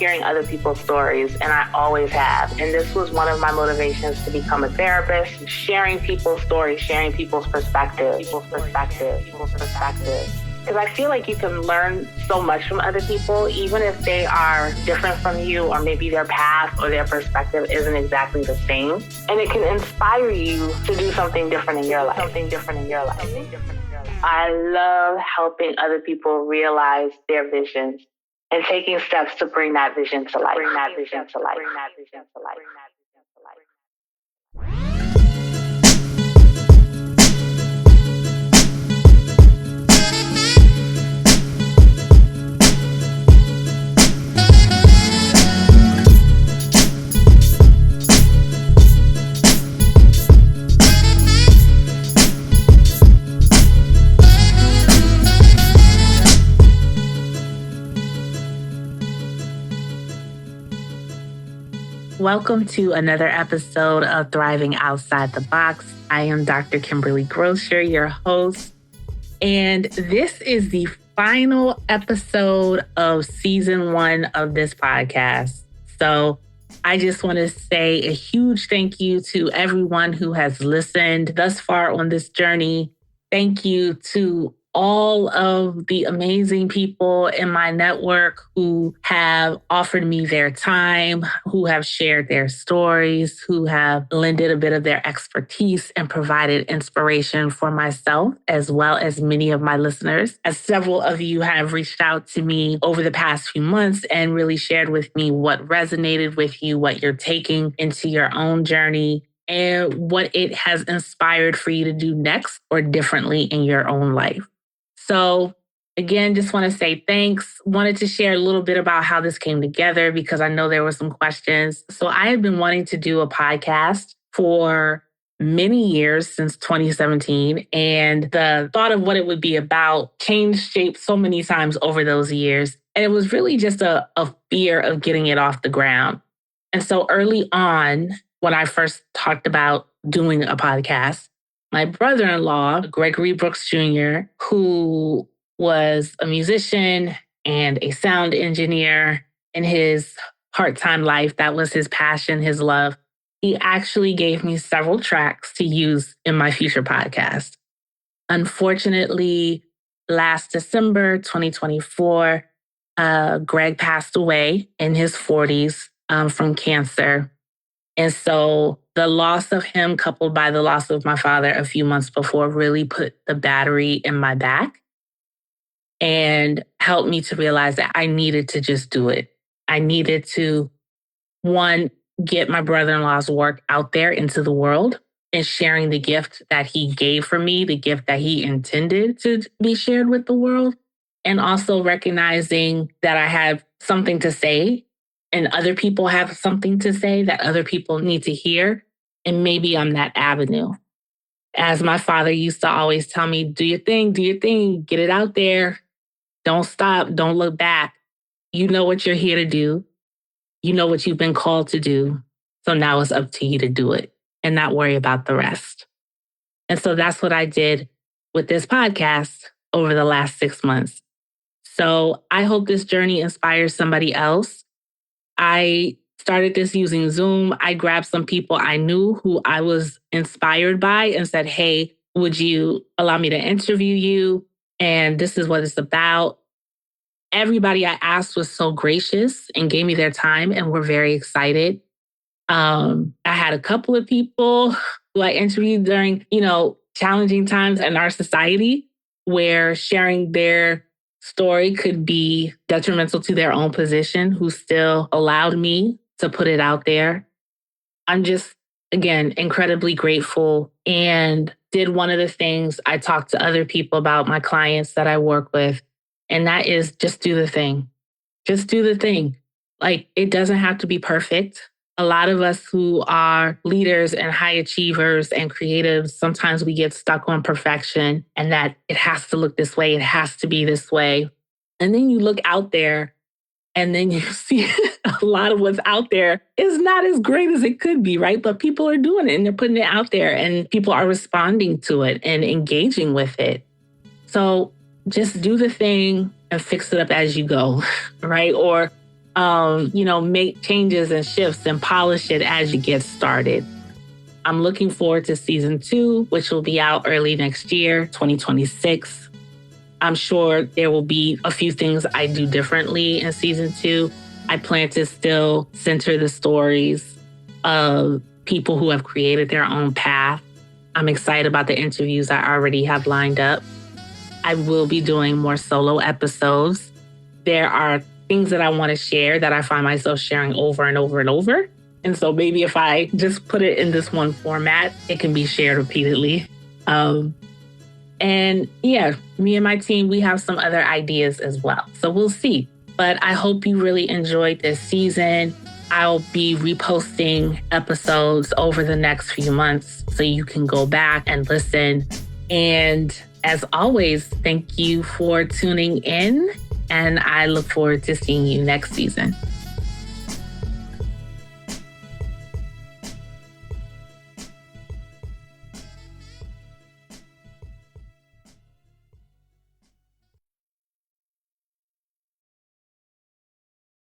hearing other people's stories, and I always have. And this was one of my motivations to become a therapist, sharing people's stories, sharing people's perspective. Because I feel like you can learn so much from other people, even if they are different from you, or maybe their path or their perspective isn't exactly the same. And it can inspire you to do something different in your life. I love helping other people realize their visions and taking steps to bring that vision to life. Welcome to another episode of Thriving Outside the Box. I am Dr. Kimberly Grocher, your host, and this is the final episode of season 1 of this podcast. So I just want to say a huge thank you to everyone who has listened thus far on this journey. Thank you to all of the amazing people in my network who have offered me their time, who have shared their stories, who have lended a bit of their expertise and provided inspiration for myself, as well as many of my listeners. As several of you have reached out to me over the past few months and really shared with me what resonated with you, what you're taking into your own journey, and what it has inspired for you to do next or differently in your own life. So again, just want to say thanks. Wanted to share a little bit about how this came together because I know there were some questions. So I have been wanting to do a podcast for many years, since 2017. And the thought of what it would be about changed shape so many times over those years. And it was really just a fear of getting it off the ground. And so early on, when I first talked about doing a podcast, my brother-in-law, Gregory Brooks Jr., who was a musician and a sound engineer in his part-time life, that was his passion, his love, he actually gave me several tracks to use in my future podcast. Unfortunately, last December 2024, Greg passed away in his 40s from cancer. And so the loss of him, coupled by the loss of my father a few months before, really put the battery in my back and helped me to realize that I needed to just do it. I needed to, one, get my brother-in-law's work out there into the world and sharing the gift that he gave for me, the gift that he intended to be shared with the world, and also recognizing that I have something to say and other people have something to say that other people need to hear. And maybe I'm that avenue. As my father used to always tell me, do your thing, get it out there. Don't stop, don't look back. You know what you're here to do. You know what you've been called to do. So now it's up to you to do it and not worry about the rest. And so that's what I did with this podcast over the last 6 months. So I hope this journey inspires somebody else. I started this using Zoom. I grabbed some people I knew who I was inspired by and said, hey, would you allow me to interview you? And this is what it's about. Everybody I asked was so gracious and gave me their time and were very excited. I had a couple of people who I interviewed during, challenging times in our society where sharing their story could be detrimental to their own position, who still allowed me to put it out there. I'm just, again, incredibly grateful and did one of the things I talked to other people about, my clients that I work with, and that is just do the thing. Just do the thing. Like, it doesn't have to be perfect. A lot of us who are leaders and high achievers and creatives, sometimes we get stuck on perfection and that it has to look this way, it has to be this way. And then you look out there and then you see a lot of what's out there is not as great as it could be, right? But people are doing it and they're putting it out there and people are responding to it and engaging with it. So just do the thing and fix it up as you go, right? Or make changes and shifts and polish it as you get started. I'm looking forward to season 2, which will be out early next year, 2026. I'm sure there will be a few things I do differently in season 2. I plan to still center the stories of people who have created their own path. I'm excited about the interviews I already have lined up. I will be doing more solo episodes. There are things that I want to share that I find myself sharing over and over and over. And so maybe if I just put it in this one format, it can be shared repeatedly. And yeah, me and my team, we have some other ideas as well. So we'll see. But I hope you really enjoyed this season. I'll be reposting episodes over the next few months so you can go back and listen. And as always, thank you for tuning in. And I look forward to seeing you next season.